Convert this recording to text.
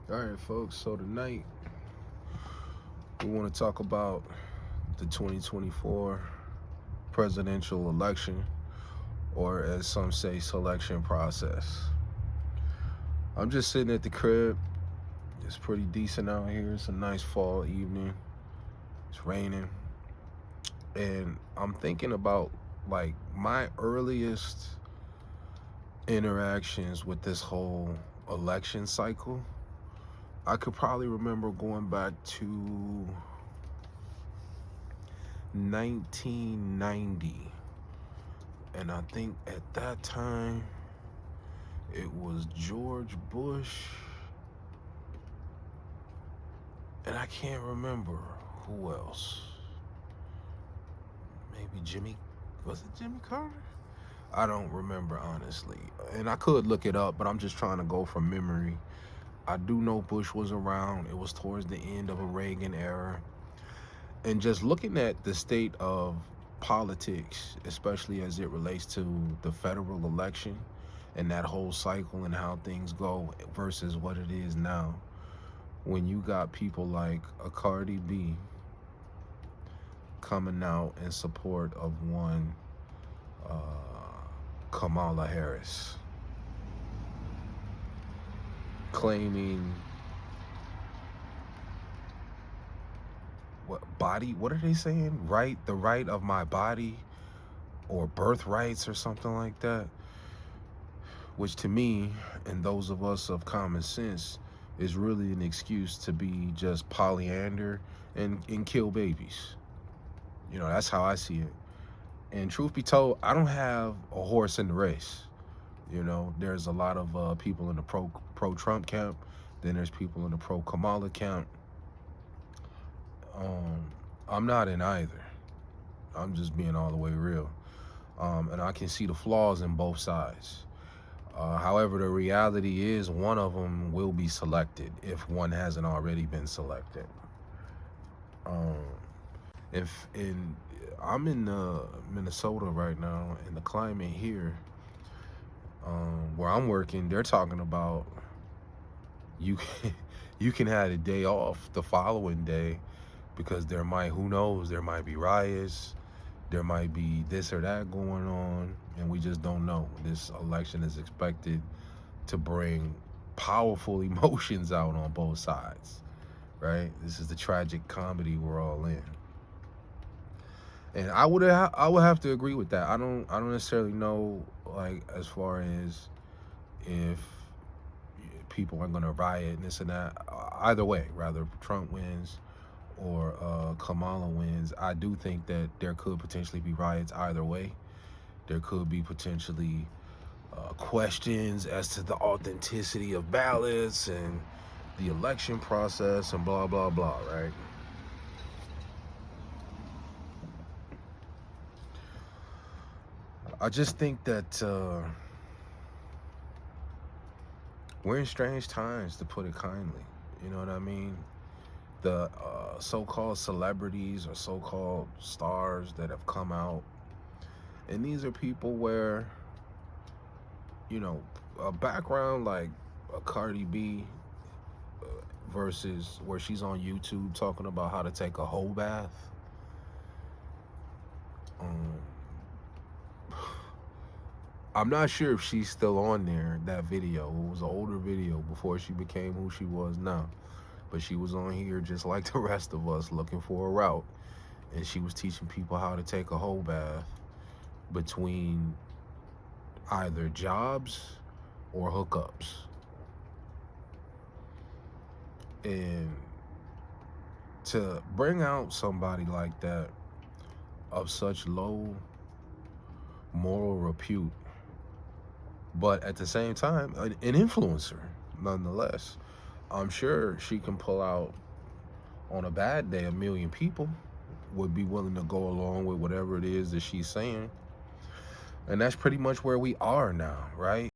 All right, folks. So tonight we want to talk about the 2024 presidential election, or as some say, selection process. I'm just sitting at the crib. It's pretty decent out here. It's a nice fall evening. It's raining. And I'm thinking about like my earliest interactions with this whole election cycle. I could probably remember going back to 1990. And I think at that time it was George Bush, and I can't remember who else. Maybe was it Jimmy Carter? I don't remember honestly. And I could look it up, but I'm just trying to go from memory. I do know Bush was around. It was towards the end of a Reagan era. And just looking at the state of politics, especially as it relates to the federal election and that whole cycle and how things go versus what it is now, when you got people like a Cardi B coming out in support of one uh, Kamala Harris, claiming what are they saying? The right of my body, or birthrights or something like that, which to me and those of us of common sense is really an excuse to be just polyander and kill babies. That's how I see it. And truth be told, I don't have a horse in the race. There's a lot of people in the pro Trump camp. Then there's people in the pro Kamala camp. I'm not in either. I'm just being all the way real. And I can see the flaws in both sides. However, the reality is one of them will be selected if one hasn't already been selected. Um, if in I'm in Minnesota right now, and the climate here, where I'm working, they're talking about you can, you can have a day off the following day because who knows, there might be riots, there might be this or that going on, and we just don't know. This election is expected to bring powerful emotions out on both sides, right? This is the tragic comedy we're all in. And I would have to agree with that. I don't necessarily know, like, as far as if people are going to riot and this and that. Either way, rather Trump wins or Kamala wins, I do think that there could potentially be riots either way. There could be potentially questions as to the authenticity of ballots and the election process and blah blah blah, right? I just think that we're in strange times, to put it kindly. You know what I mean? The so-called celebrities or so-called stars that have come out, and these are people where, a background like a Cardi B versus where she's on YouTube talking about how to take a whole bath. Um, I'm not sure if she's still on there, that video. It was an older video before she became who she was now. But she was on here just like the rest of us looking for a route. And she was teaching people how to take a whole bath between either jobs or hookups. And to bring out somebody like that of such low moral repute, but at the same time, an influencer nonetheless, I'm sure she can pull out, on a bad day, 1 million people would be willing to go along with whatever it is that she's saying. And that's pretty much where we are now, right?